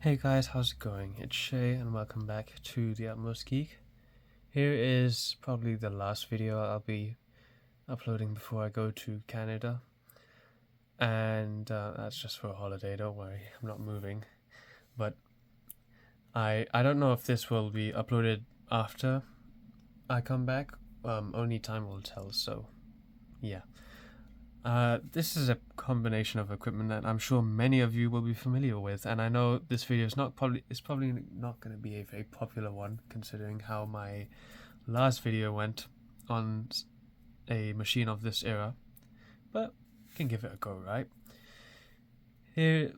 Hey guys, how's it going? It's Shay and welcome back to The Utmost Geek. Here is probably the last video I'll be uploading before I go to Canada. And that's just for a holiday, don't worry, I'm not moving. But I don't know if this will be uploaded after I come back. Only time will tell, so yeah. This is a combination of equipment that I'm sure many of you will be familiar with, and I know this video is probably not going to be a very popular one, considering how my last video went on a machine of this era, but can give it a go, right? Here,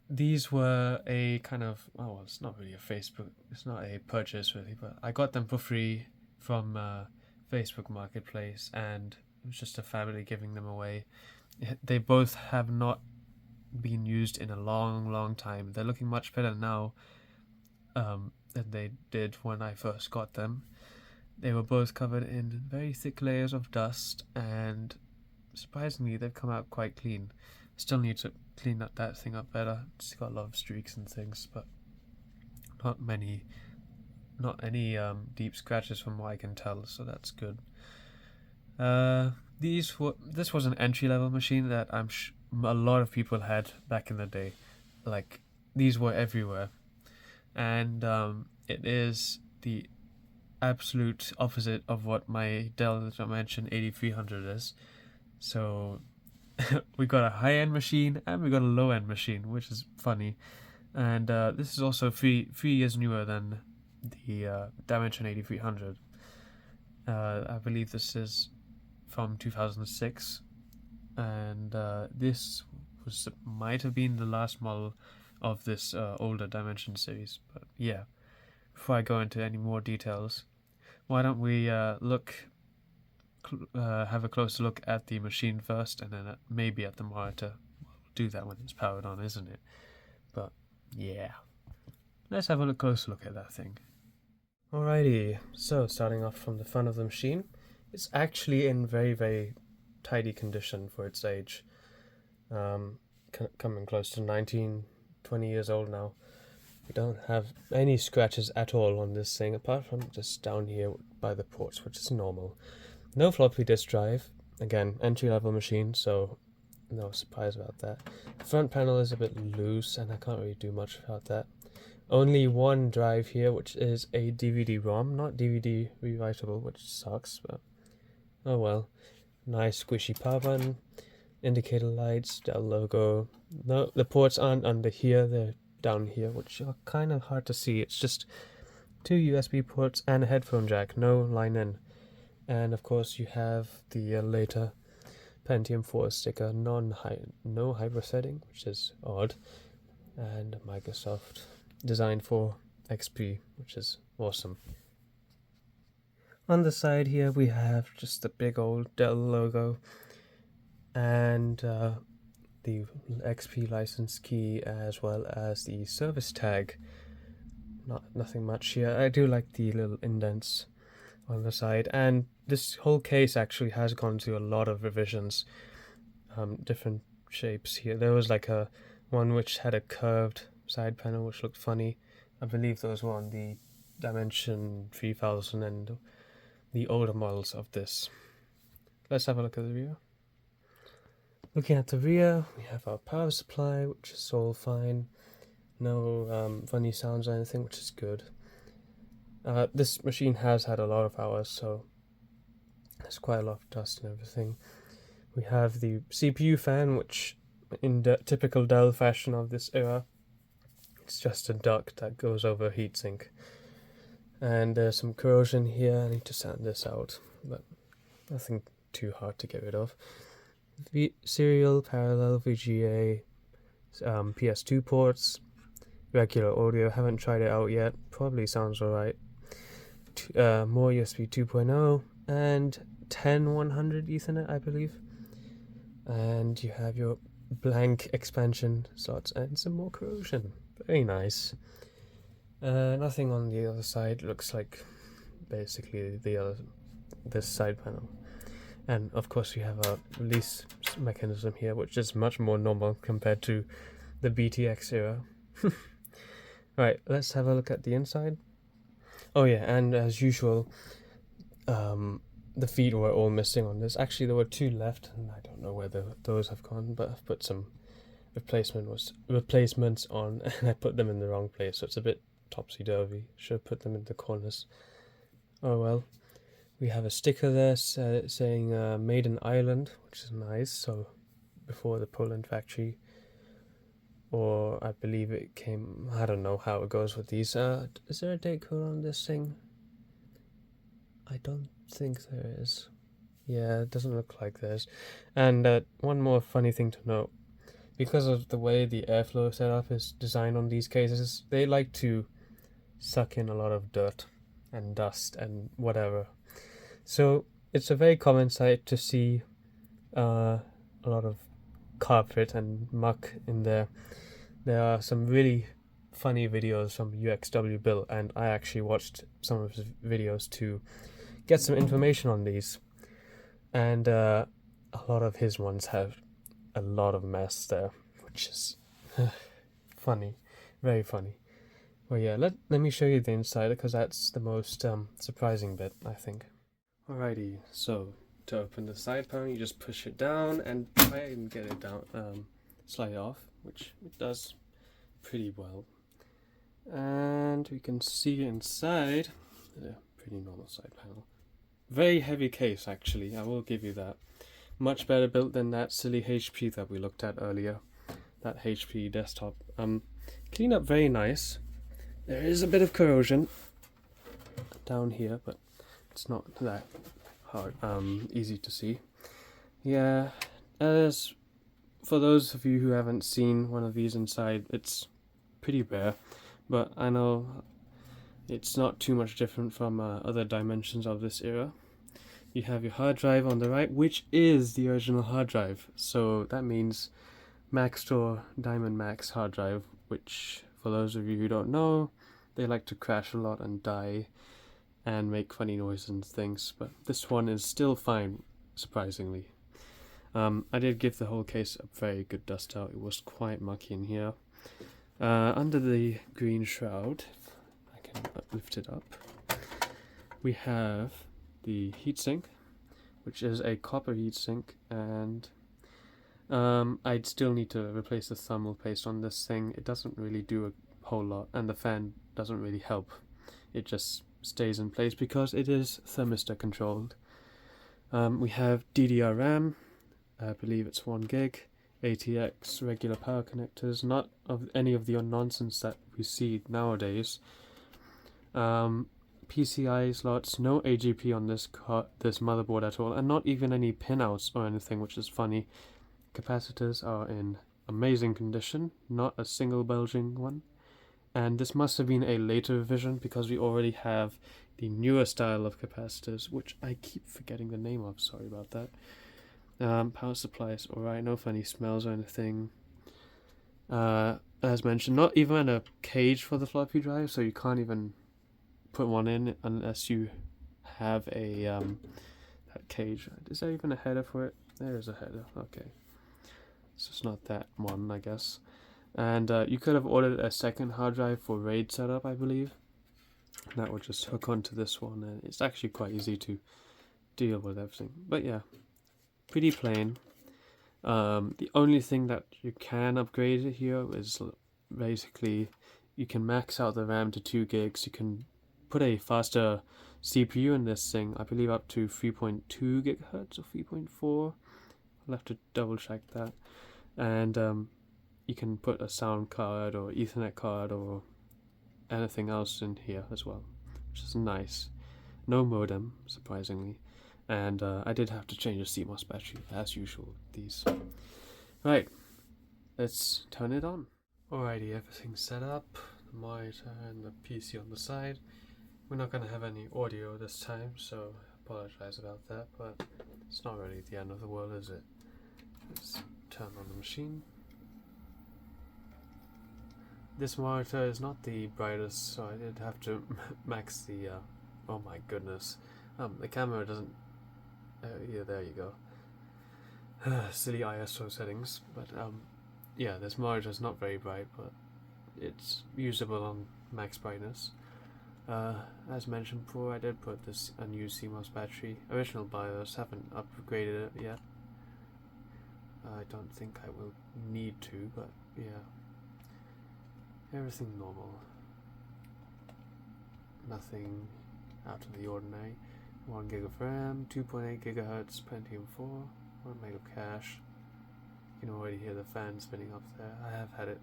these were a kind of, oh, well, it's not really it's not a purchase really, but I got them for free from Facebook Marketplace, and it was just a family giving them away. They both have not been used in a long time. They're looking much better now than they did when I first got them. They were both covered in very thick layers of dust, and surprisingly they've come out quite clean. Still need to clean that thing up better. It's got a lot of streaks and things, but not any deep scratches from what I can tell, so that's good. This was an entry-level machine that a lot of people had back in the day. Like, these were everywhere, and it is the absolute opposite of what my Dell Dimension 8300 is. So we got a high-end machine and we got a low-end machine, which is funny. And this is also three years newer than the Dimension 8300. I believe this is from 2006, and this might have been the last model of this older Dimension series. But yeah, before I go into any more details, why don't we have a closer look at the machine first, and then maybe at the monitor. We'll do that when it's powered on, isn't it? But yeah, let's have a closer look at that thing. Alrighty, so starting off from the front of the machine, it's actually in very tidy condition for its age. Coming close to 19-20 years old now. We don't have any scratches at all on this thing, apart from just down here by the ports, which is normal. No floppy disk drive. Again, entry-level machine, so no surprise about that. The front panel is a bit loose, and I can't really do much about that. Only one drive here, which is a DVD-ROM, not DVD rewritable, which sucks, but oh well. Nice squishy power button, indicator lights, Dell logo. No, the ports aren't under here, they're down here, which are kind of hard to see. It's just two USB ports and a headphone jack, no line in. And of course you have the later Pentium 4 sticker, no hyper setting, which is odd, and Microsoft designed for XP, which is awesome. On the side here we have just the big old Dell logo and the XP license key, as well as the service tag. Nothing much here. I do like the little indents on the side, and this whole case actually has gone through a lot of revisions, different shapes here. There was like one which had a curved side panel which looked funny. I believe those were on the Dimension 3000 and the older models of this. Let's have a look at the rear. Looking at the rear, we have our power supply, which is all fine. No funny sounds or anything, which is good. This machine has had a lot of hours, so there's quite a lot of dust and everything. We have the CPU fan, which in the typical Dell fashion of this era, it's just a duct that goes over a heatsink. And there's some corrosion here. I need to sand this out, but nothing too hard to get rid of. Serial, parallel, VGA, PS2 ports, regular audio. Haven't tried it out yet. Probably sounds alright. More USB 2.0 and 10100 Ethernet, I believe. And you have your blank expansion slots and some more corrosion. Very nice. Nothing on the other side. Looks like basically this side panel. And of course we have a release mechanism here, which is much more normal compared to the BTX era. Right, let's have a look at the inside. Oh yeah, and as usual, the feet were all missing on this. Actually, there were two left, and I don't know where those have gone, but I've put some replacements on, and I put them in the wrong place, so it's a bit topsy-turvy. Should have put them in the corners. Oh well. We have a sticker there saying made in Ireland, which is nice, so before the Poland factory. Or I believe it came, I don't know how it goes with these. Is there a date code on this thing? I don't think there is. Yeah, it doesn't look like there's. And one more funny thing to note, because of the way the airflow setup is designed on these cases, they like to suck in a lot of dirt and dust and whatever. So it's a very common sight to see a lot of carpet and muck in there. There are some really funny videos from UXW Bill, and I actually watched some of his videos to get some information on these. And a lot of his ones have a lot of mess there, which is funny, very funny. Well, yeah, let me show you the inside, because that's the most surprising bit, I think. Alrighty, so to open the side panel, you just push it down and try and get it down, slide off, which it does pretty well. And we can see inside, a pretty normal side panel. Very heavy case, actually, I will give you that. Much better built than that silly HP that we looked at earlier, that HP desktop. Clean up very nice. There is a bit of corrosion down here, but it's not that hard, easy to see. Yeah, as for those of you who haven't seen one of these inside, it's pretty bare, but I know it's not too much different from other dimensions of this era. You have your hard drive on the right, which is the original hard drive, so that means Maxtor Diamond Max hard drive, which for those of you who don't know, they like to crash a lot and die and make funny noises and things, but this one is still fine, surprisingly. I did give the whole case a very good dust out. It was quite mucky in here. Under the green shroud, I can lift it up, we have the heatsink, which is a copper heatsink, and I'd still need to replace the thermal paste on this thing. It doesn't really do a whole lot, and the fan doesn't really help. It just stays in place because it is thermistor controlled. We have DDR RAM, I believe it's 1 gig, ATX regular power connectors, not of any of the nonsense that we see nowadays. PCI slots, no AGP on this motherboard at all, and not even any pinouts or anything, which is funny. Capacitors are in amazing condition, not a single bulging one. And this must have been a later revision, because we already have the newer style of capacitors, which I keep forgetting the name of, sorry about that. Power supplies, alright, no funny smells or anything. As mentioned, not even a cage for the floppy drive, so you can't even put one in unless you have a that cage. Is there even a header for it? There is a header, okay. So it's not that one, I guess. And you could have ordered a second hard drive for RAID setup, I believe. That would just hook onto this one, and it's actually quite easy to deal with everything. But yeah, pretty plain. The only thing that you can upgrade here is basically you can max out the RAM to 2 gigs. You can put a faster CPU in this thing, I believe up to 3.2 gigahertz or 3.4. I'll have to double check that. And you can put a sound card or Ethernet card or anything else in here as well, which is nice. No modem, surprisingly. And I did have to change the CMOS battery, as usual, these. Right, let's turn it on. Alrighty, everything's set up, the monitor and the PC on the side. We're not going to have any audio this time, so I apologize about that, but it's not really the end of the world, is it? Let's turn on the machine. This monitor is not the brightest, so I did have to max the, oh my goodness, the camera doesn't, yeah, there you go, silly ISO settings, but yeah, this monitor is not very bright, but it's usable on max brightness. As mentioned before, I did put this unused CMOS battery. Original BIOS, haven't upgraded it yet. I don't think I will need to, but yeah. Everything normal. Nothing out of the ordinary. 1 gig of RAM, 2.8 gigahertz, Pentium 4, 1 meg of cache. You can already hear the fan spinning up there. I have had it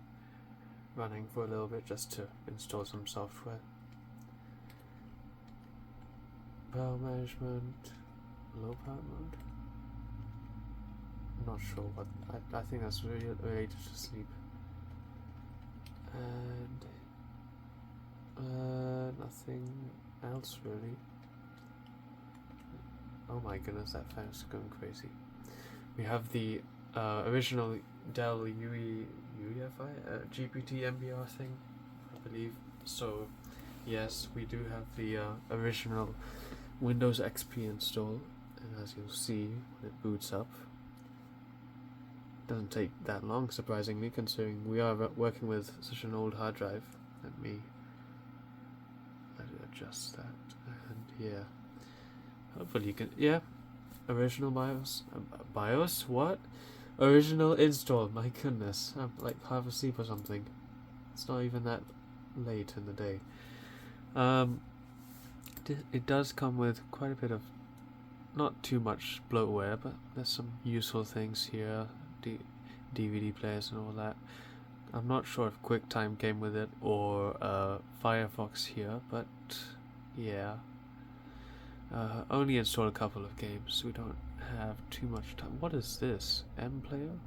running for a little bit just to install some software. Power management, low power mode. I'm not sure what. I think that's related to sleep. And nothing else really. Oh my goodness, that fan is going crazy. We have the original Dell UEFI GPT MBR thing, I believe. So yes, we do have the original Windows XP installed, and as you'll see when it boots up, it doesn't take that long, surprisingly, considering we are working with such an old hard drive. Let me adjust that, and yeah, hopefully you can, yeah, original BIOS, BIOS, what? Original install, my goodness, I'm like half asleep or something. It's not even that late in the day. It does come with quite a bit of, not too much bloatware, but there's some useful things here, DVD players and all that. I'm not sure if QuickTime came with it or Firefox here, but yeah. Only installed a couple of games. We don't have too much time. What is this? MPlayer?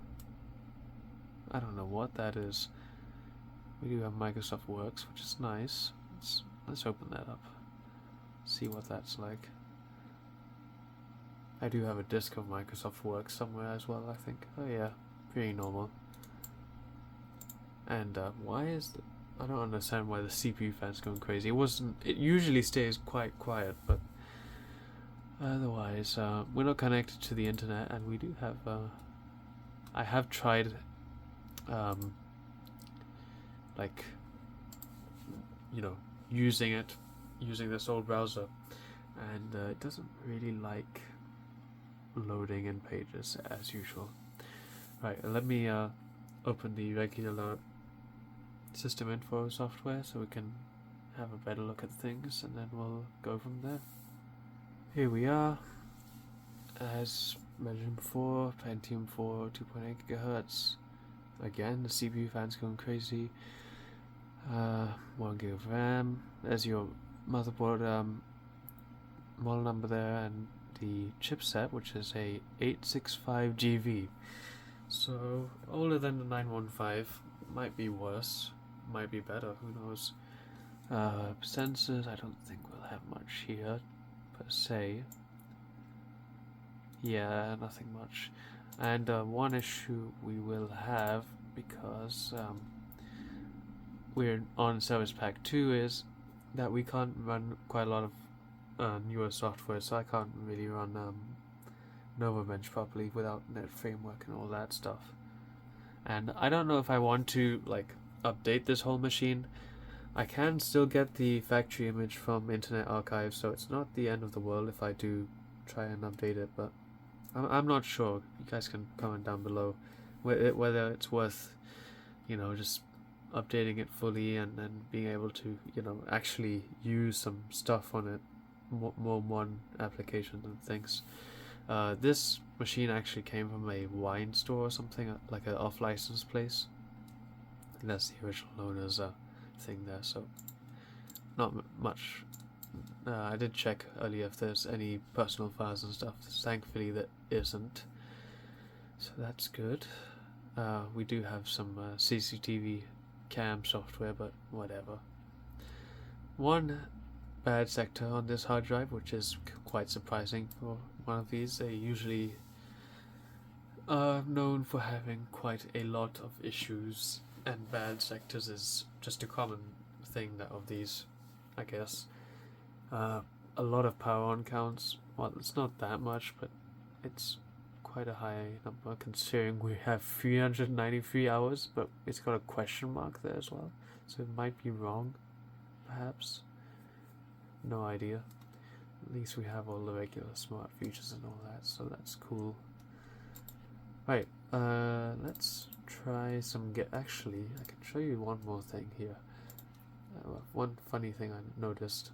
I don't know what that is. We do have Microsoft Works, which is nice. Let's open that up. See what that's like. I do have a disk of Microsoft Works somewhere as well, I think. Oh yeah, pretty normal. And why is the... I don't understand why the CPU fan's going crazy. It usually stays quite quiet, but otherwise, we're not connected to the internet, and we do have, I have tried, like, you know, using this old browser, and it doesn't really like loading in pages as usual. Right, let me open the regular system info software so we can have a better look at things, and then we'll go from there. Here we are. As mentioned before, Pentium 4, 2.8 gigahertz. Again, the CPU fan's going crazy. 1 gig of RAM. There's your motherboard model number there, and the chipset, which is a 865GV. So older than the 915. Might be worse, might be better, who knows. Sensors, I don't think we'll have much here per se. Yeah, nothing much. And one issue we will have, because we're on Service Pack 2, is that we can't run quite a lot of newer software, so I can't really run NovaBench properly without Net Framework and all that stuff. And I don't know if I want to like update this whole machine. I can still get the factory image from Internet Archive, so it's not the end of the world if I do try and update it, but I'm not sure. You guys can comment down below whether it's worth, you know, just updating it fully and then being able to, you know, actually use some stuff on it, more modern applications and things. This machine actually came from a wine store or something, like an off-license place. And that's the original owner's thing there, so not much. I did check earlier if there's any personal files and stuff. Thankfully there isn't, so that's good. We do have some CCTV cam software, but whatever. One bad sector on this hard drive, which is quite surprising for one of these. They usually are known for having quite a lot of issues, and bad sectors is just a common thing of these, I guess. A lot of power on counts. Well, it's not that much, but it's quite a high number considering we have 393 hours, but it's got a question mark there as well, so it might be wrong, perhaps. No idea. At least we have all the regular smart features and all that, so that's cool. Right, let's try some actually, I can show you one more thing here. One funny thing I noticed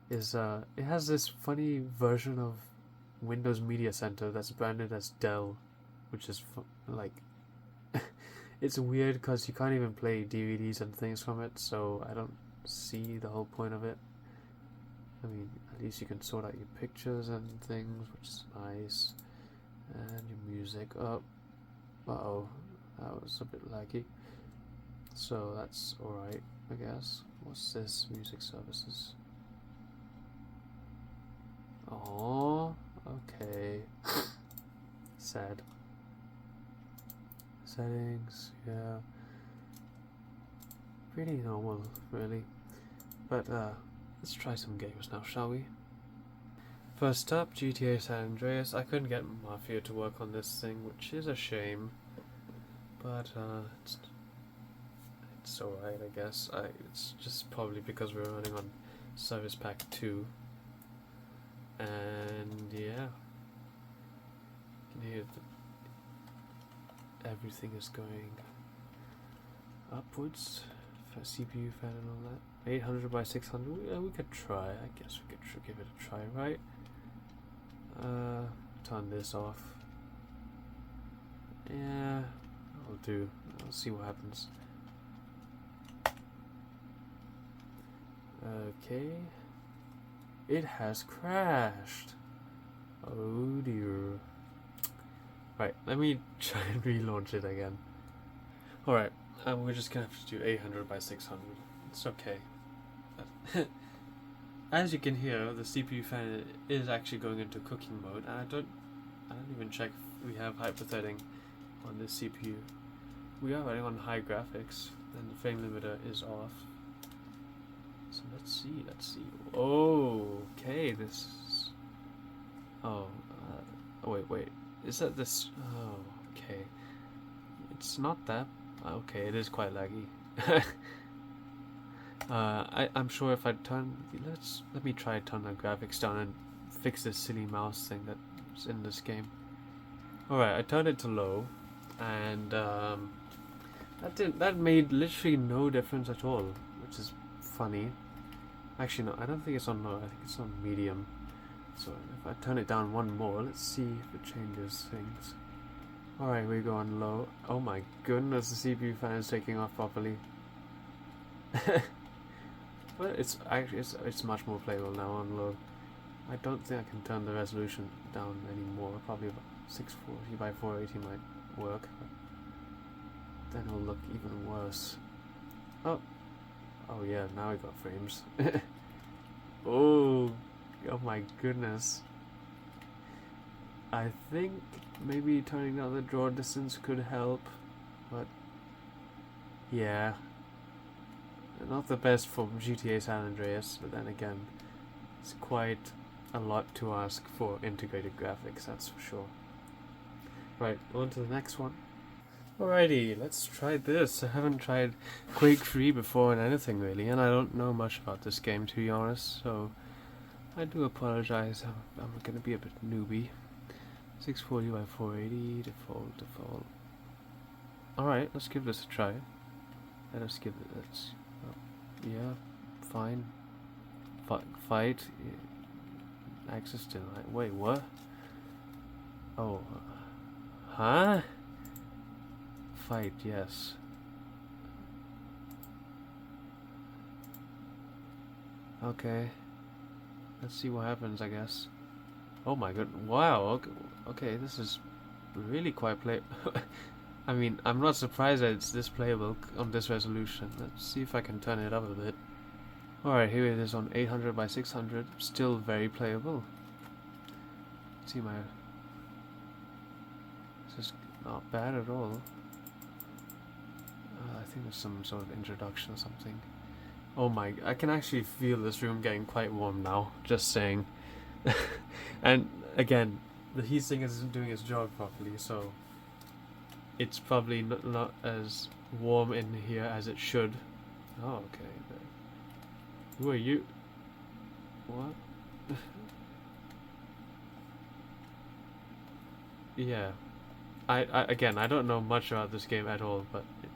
is it has this funny version of Windows Media Center that's branded as Dell, which is like it's weird because you can't even play DVDs and things from it, so I don't see the whole point of it. I mean, at least you can sort out your pictures and things, which is nice, and your music. Uh-oh, that was a bit laggy, so that's alright, I guess. What's this? Music services. Oh, okay. Sad. Settings, yeah. Pretty normal, really. But let's try some games now, shall we? First up, GTA San Andreas. I couldn't get Mafia to work on this thing, which is a shame. But it's alright, I guess. It's just probably because we're running on Service Pack 2. And yeah, you can hear everything is going upwards for CPU fan and all that. 800 by 600. Yeah, we could try. I guess we could give it a try, right? Turn this off. Yeah, I'll do. I'll see what happens. Okay. It has crashed. Oh dear. Right, let me try and relaunch it again. Alright, we're just gonna have to do 800 by 600. It's okay. As you can hear, the CPU fan is actually going into cooking mode, and I don't even check if we have hyperthreading on this CPU. We are running on high graphics, and the frame limiter is off. So let's see. Oh, okay, this is... Oh, wait. Is that this... Oh, okay. It's not that... Okay, it is quite laggy. I'm sure if I turn... Let me try turn the graphics down and fix this silly mouse thing that's in this game. Alright, I turned it to low, and that made literally no difference at all, which is funny. Actually, no, I don't think it's on low. I think it's on medium. So if I turn it down one more, let's see if it changes things. Alright, we go on low. Oh my goodness, the CPU fan is taking off properly. Well, it's actually it's much more playable now on low. I don't think I can turn the resolution down anymore. Probably about 640 by 480 might work, but then it'll look even worse. Oh yeah, now we got frames. Oh my goodness. I think maybe turning down the draw distance could help, but yeah. Not the best for GTA San Andreas, but then again, it's quite a lot to ask for integrated graphics, that's for sure. Right, on to the next one. Alrighty, let's try this. I haven't tried Quake 3 before in anything really, and I don't know much about this game to be honest, so I do apologize. I'm gonna be a bit newbie. 640 by 480, default. Alright, let's give this a try. Yeah, fine. Fight. Access denied. Wait, what? Oh, huh? Fight, yes. Okay. Let's see what happens, I guess. Oh my god, wow, okay, this is really quite I mean, I'm not surprised that it's this playable on this resolution. Let's see if I can turn it up a bit. Alright, here it is on 800 by 600, still very playable. Let's see this is not bad at all. I think there's some sort of introduction or something. Oh my, I can actually feel this room getting quite warm now, just saying. And again, the heatsink isn't doing its job properly, so it's probably not as warm in here as it should. Oh, okay. Who are you? What? Yeah. Again, I don't know much about this game at all, but it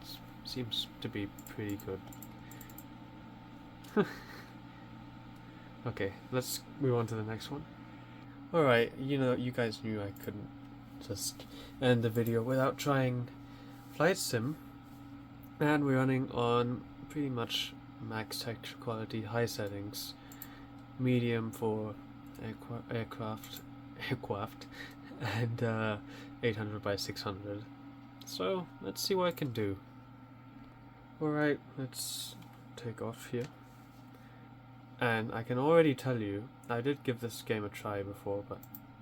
seems to be pretty good. Okay, let's move on to the next one. Alright, you guys knew I couldn't just end the video without trying Flight Sim, and we're running on pretty much max texture quality, high settings, medium for aircraft, and 800 by 600. So let's see what I can do. Alright, let's take off here. And I can already tell you, I did give this game a try before, but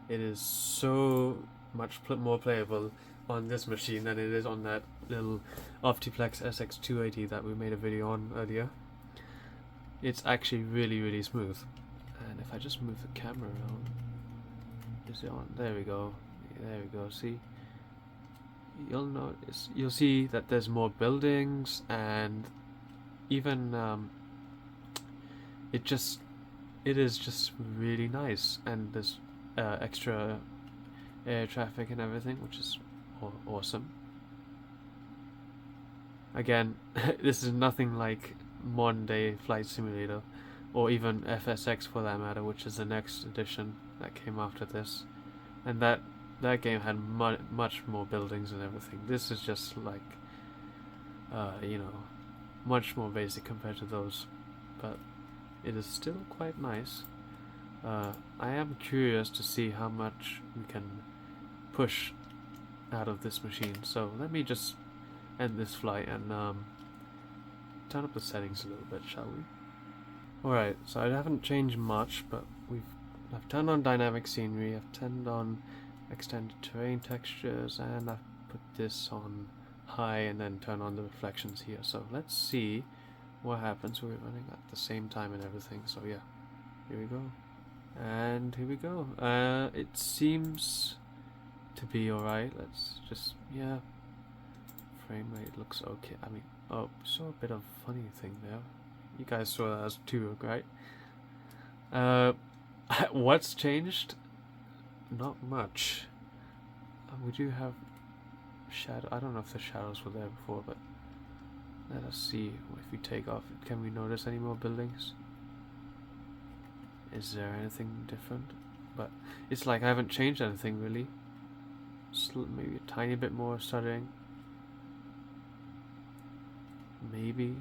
it is so much more playable on this machine than it is on that little Optiplex SX280 that we made a video on earlier. It's actually really, really smooth. And if I just move the camera around, is it on? There we go. There we go. See? You'll see that there's more buildings, and even it is just really nice, and there's extra air traffic and everything, which is awesome. Again, this is nothing like modern day Flight Simulator, or even FSX for that matter, which is the next edition that came after this, and that game had much more buildings and everything. This is just like much more basic compared to those, but it is still quite nice. I am curious to see how much we can push out of this machine, so let me just end this flight and turn up the settings a little bit, shall we? Alright, so I haven't changed much, but I've turned on dynamic scenery, I've turned on extended terrain textures, and I've put this on high and then turn on the reflections here. So let's see what happens. We're running at the same time and everything, so yeah, here we go. And here we go. It seems to be alright. Let's just, yeah, frame rate looks okay. I mean, oh, saw a bit of funny thing there. You guys saw that as too, right? What's changed? Not much. We do have shadow. I don't know if the shadows were there before, but let us see. If we take off, can we notice any more buildings? Is there anything different? But it's like I haven't changed anything really. Maybe a tiny bit more stuttering. Maybe.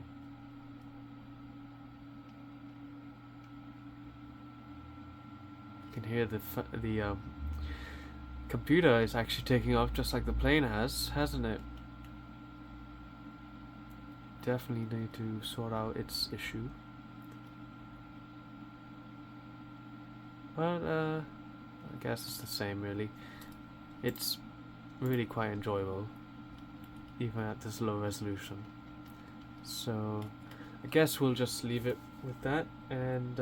You can hear the computer is actually taking off just like the plane has, hasn't it? Definitely need to sort out its issue. But I guess it's the same really. It's really quite enjoyable, even at this low resolution. So I guess we'll just leave it with that, and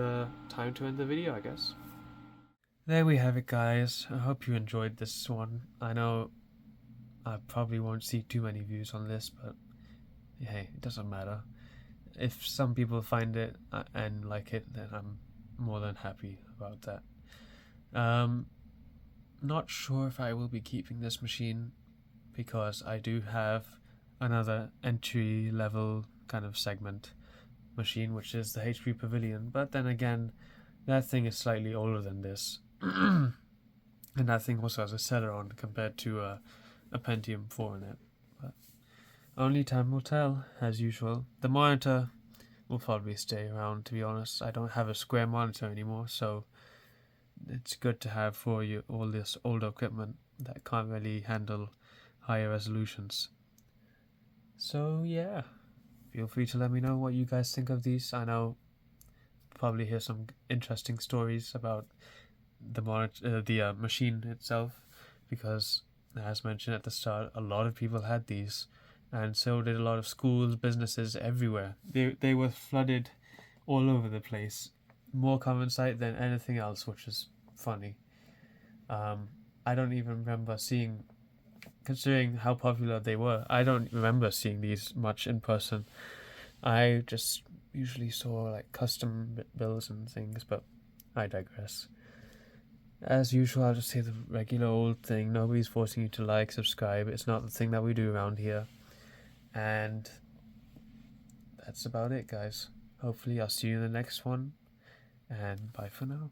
time to end the video, I guess. There we have it, guys. I hope you enjoyed this one. I know I probably won't see too many views on this, but hey, it doesn't matter. If some people find it and like it, then I'm more than happy about that. Not sure if I will be keeping this machine, because I do have another entry level kind of segment machine, which is the HP Pavilion, but then again, that thing is slightly older than this. And that thing also has a Celeron compared to a Pentium 4 in it. But only time will tell, as usual. The monitor will probably stay around, to be honest. I don't have a square monitor anymore, so it's good to have for you all this older equipment that can't really handle higher resolutions. So yeah, feel free to let me know what you guys think of these. I know probably hear some interesting stories about the machine itself, because as mentioned at the start, a lot of people had these, and so did a lot of schools, businesses everywhere. They were flooded all over the place, more common sight than anything else, which is funny. I don't even remember seeing, considering how popular they were, I don't remember seeing these much in person. I just usually saw like custom builds and things, but I digress. As usual, I'll just say the regular old thing. Nobody's forcing you to like, subscribe. It's not the thing that we do around here. And that's about it, guys. Hopefully I'll see you in the next one. And bye for now.